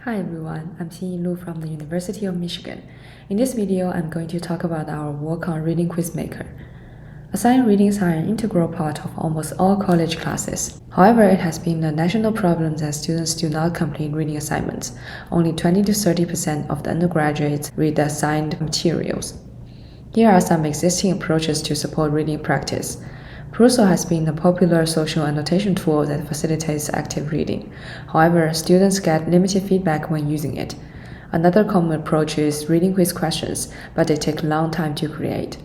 Hi everyone, I'm Xinyi from the University of Michigan. In this video, I'm going to talk about our work on ReadingQuizMaker. Assigned readings are an integral part of almost all college classes. However, it has been a national problem that students do not complete reading assignments. Only 20 to 30% of the undergraduates read the assigned materials. Here are some existing approaches to support reading practice. Pruso has been a popular social annotation tool that facilitates active reading. However, students get limited feedback when using it. Another common approach is reading quiz questions, but they take a long time to create.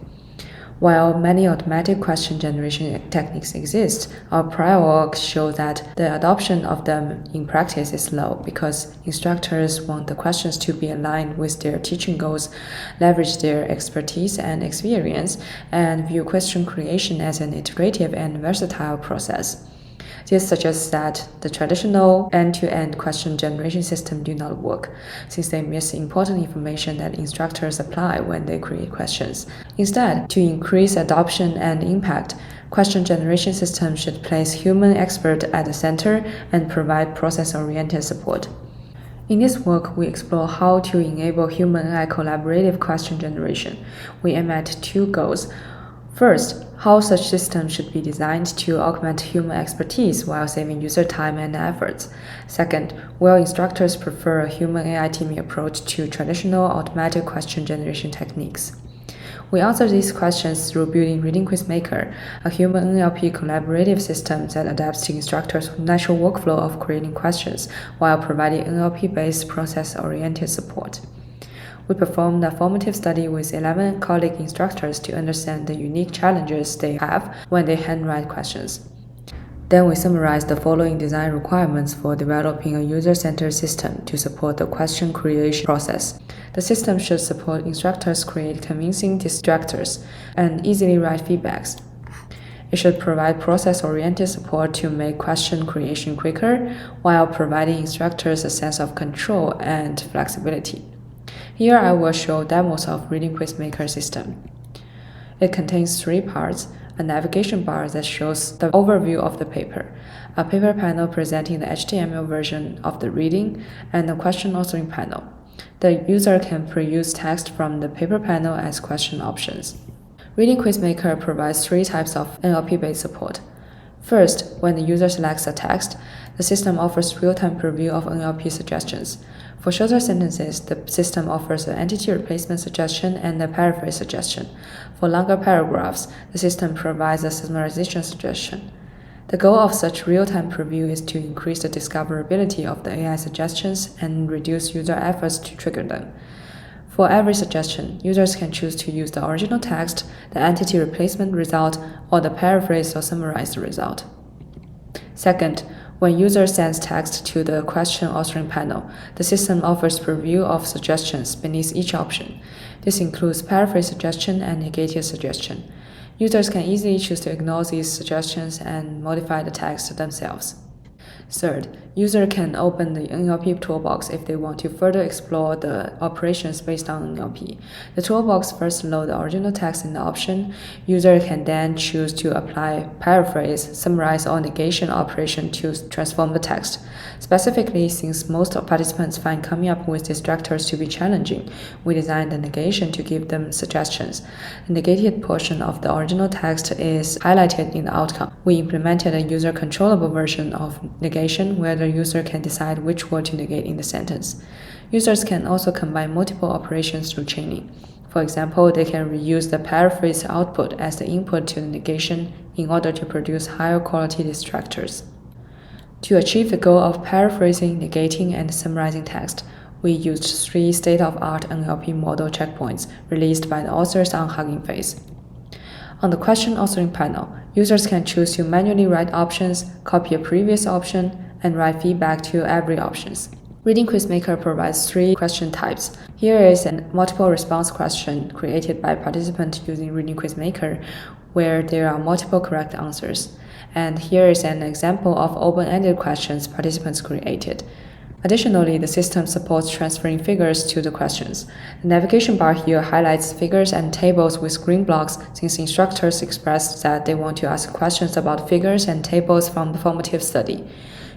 While many automatic question generation techniques exist, our prior work shows that the adoption of them in practice is low because instructors want the questions to be aligned with their teaching goals, leverage their expertise and experience, and view question creation as an integrative and versatile process. This suggests that the traditional end-to-end question generation system do not work, since they miss important information that instructors apply when they create questions. Instead, to increase adoption and impact, question generation systems should place human expert at the center and provide process-oriented support. In this work, we explore how to enable human-AI collaborative question generation. We aim at two goals. First, how such systems should be designed to augment human expertise while saving user time and efforts. Second, will instructors prefer a human-AI teaming approach to traditional automatic question generation techniques? We answer these questions through building ReadingQuizMaker, a human-NLP collaborative system that adapts to instructors' natural workflow of creating questions while providing NLP-based process-oriented support. We performed a formative study with 11 colleague instructors to understand the unique challenges they have when they handwrite questions. Then we summarized the following design requirements for developing a user-centered system to support the question creation process. The system should support instructors create convincing distractors and easily write feedbacks. It should provide process-oriented support to make question creation quicker while providing instructors a sense of control and flexibility. Here I will show demos of ReadingQuizMaker system. It contains three parts: a navigation bar that shows the overview of the paper, a paper panel presenting the HTML version of the reading, and a question answering panel. The user can pre-use text from the paper panel as question options. ReadingQuizMaker provides three types of NLP-based support. First, when the user selects a text, the system offers real-time preview of NLP suggestions. For shorter sentences, the system offers an entity replacement suggestion and a paraphrase suggestion. For longer paragraphs, the system provides a summarization suggestion. The goal of such real-time preview is to increase the discoverability of the AI suggestions and reduce user efforts to trigger them. For every suggestion, users can choose to use the original text, the entity replacement result, or the paraphrase or summarized result. Second, when user sends text to the question answering panel, the system offers preview of suggestions beneath each option. This includes paraphrase suggestion and negative suggestion. Users can easily choose to ignore these suggestions and modify the text themselves. Third, user can open the NLP toolbox if they want to further explore the operations based on NLP. The toolbox first loads the original text in the option. User can then choose to apply paraphrase, summarize, or negation operation to transform the text. Specifically, since most participants find coming up with distractors to be challenging, we designed the negation to give them suggestions. The negated portion of the original text is highlighted in the outcome. We implemented a user-controllable version of negation where the user can decide which word to negate in the sentence. Users can also combine multiple operations through chaining. For example, they can reuse the paraphrase output as the input to the negation in order to produce higher quality distractors. To achieve the goal of paraphrasing, negating, and summarizing text, we used three state-of-art NLP model checkpoints released by the authors on Hugging Face. On the question answering panel, users can choose to manually write options, copy a previous option, and write feedback to every option. ReadingQuizMaker provides three question types. Here is a multiple response question created by participants using ReadingQuizMaker, where there are multiple correct answers. And here is an example of open-ended questions participants created. Additionally, the system supports transferring figures to the questions. The navigation bar here highlights figures and tables with green blocks since instructors expressed that they want to ask questions about figures and tables from the formative study.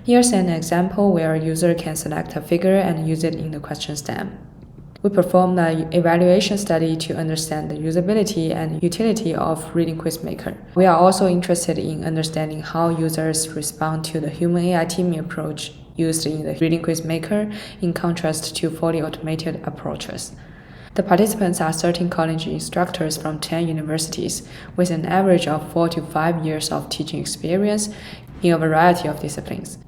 Here's an example where a user can select a figure and use it in the question stem. We performed an evaluation study to understand the usability and utility of ReadingQuizMaker. We are also interested in understanding how users respond to the human-AI teaming approach used in the ReadingQuizMaker in contrast to fully automated approaches. The participants are 13 college instructors from 10 universities with an average of 4 to 5 years of teaching experience in a variety of disciplines.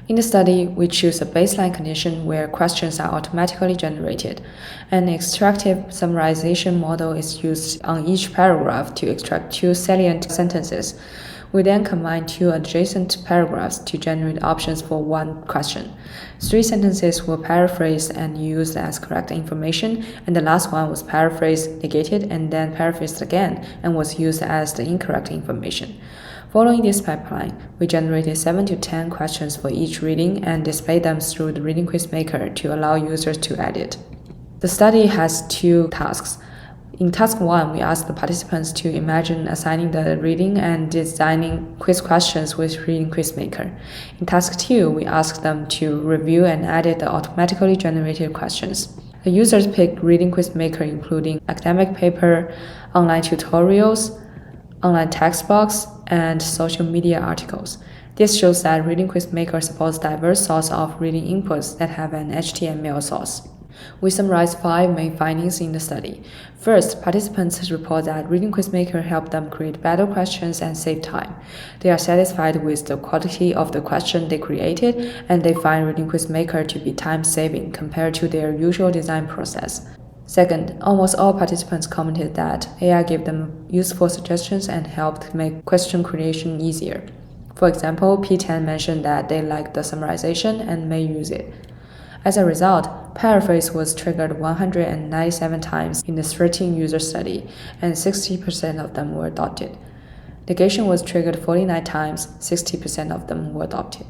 In the study, we choose a baseline condition where questions are automatically generated. An extractive summarization model is used on each paragraph to extract 2 salient sentences. We then combine 2 adjacent paragraphs to generate options for 1 question. 3 sentences were paraphrased and used as correct information, and the last one was paraphrased, negated, and then paraphrased again and was used as the incorrect information. Following this pipeline, we generated 7 to 10 questions for each reading and displayed them through the ReadingQuizMaker to allow users to edit. The study has 2 tasks. In task 1, we asked the participants to imagine assigning the reading and designing quiz questions with ReadingQuizMaker. In task 2, we asked them to review and edit the automatically generated questions. The users picked ReadingQuizMaker including academic paper, online tutorials, online textbooks, and social media articles. This shows that ReadingQuizMaker supports diverse sources of reading inputs that have an HTML source. We summarize 5 main findings in the study. First, participants report that ReadingQuizMaker helped them create better questions and save time. They are satisfied with the quality of the question they created, and they find ReadingQuizMaker to be time-saving compared to their usual design process. Second, almost all participants commented that AI gave them useful suggestions and helped make question creation easier. For example, P10 mentioned that they liked the summarization and may use it. As a result, paraphrase was triggered 197 times in the 13-user study, and 60% of them were adopted. Negation was triggered 49 times, 60% of them were adopted.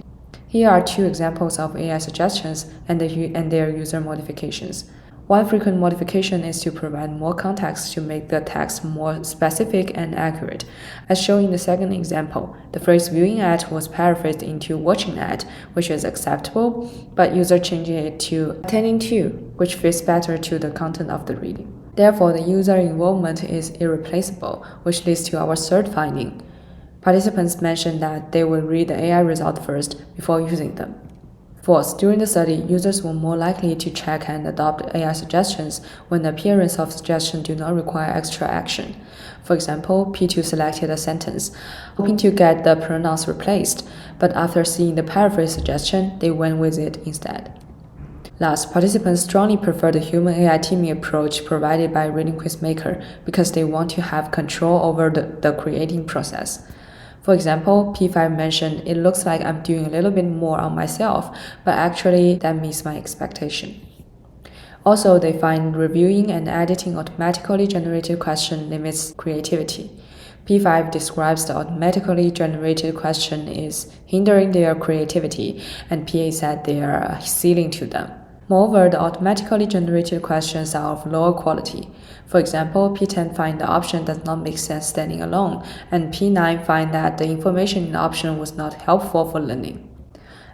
Here are 2 examples of AI suggestions and their user modifications. One frequent modification is to provide more context to make the text more specific and accurate. As shown in the second example, the phrase viewing at was paraphrased into watching at, which is acceptable, but user changing it to attending to, which fits better to the content of the reading. Therefore, the user involvement is irreplaceable, which leads to our third finding. Participants mentioned that they will read the AI result first before using them. Fourth, during the study, users were more likely to check and adopt AI suggestions when the appearance of suggestions do not require extra action. For example, P2 selected a sentence, hoping to get the pronouns replaced, but after seeing the paraphrase suggestion, they went with it instead. Last, participants strongly prefer the human-AI teaming approach provided by ReadingQuizMaker because they want to have control over the creating process. For example, P5 mentioned, "It looks like I'm doing a little bit more on myself, but actually that meets my expectation." Also, they find reviewing and editing automatically generated question limits creativity. P5 describes the automatically generated question is hindering their creativity, and PA said they are a ceiling to them. Moreover, the automatically generated questions are of lower quality. For example, P10 find the option does not make sense standing alone, and P9 find that the information in the option was not helpful for learning.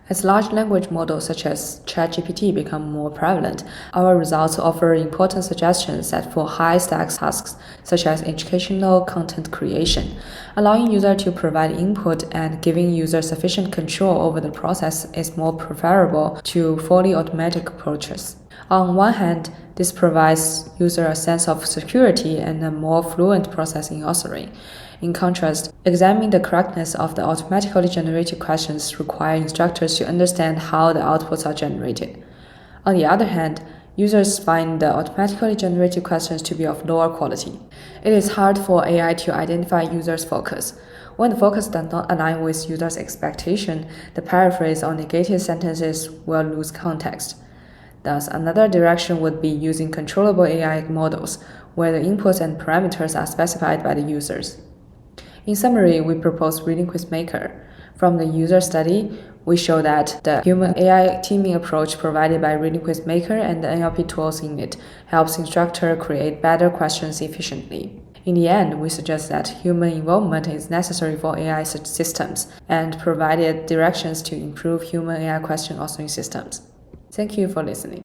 As large language models such as ChatGPT become more prevalent, our results offer important suggestions that for high-stakes tasks such as educational content creation, allowing users to provide input and giving users sufficient control over the process is more preferable to fully automatic approaches. On one hand, this provides users a sense of security and a more fluent process in answering. In contrast, examining the correctness of the automatically generated questions requires instructors to understand how the outputs are generated. On the other hand, users find the automatically generated questions to be of lower quality. It is hard for AI to identify users' focus. When the focus does not align with users' expectation, the paraphrase or negated sentences will lose context. Thus, another direction would be using controllable AI models, where the inputs and parameters are specified by the users. In summary, we propose ReadingQuizMaker. From the user study, we show that the human-AI teaming approach provided by ReadingQuizMaker and the NLP tools in it helps instructors create better questions efficiently. In the end, we suggest that human involvement is necessary for AI systems and provided directions to improve human-AI question authoring systems. Thank you for listening.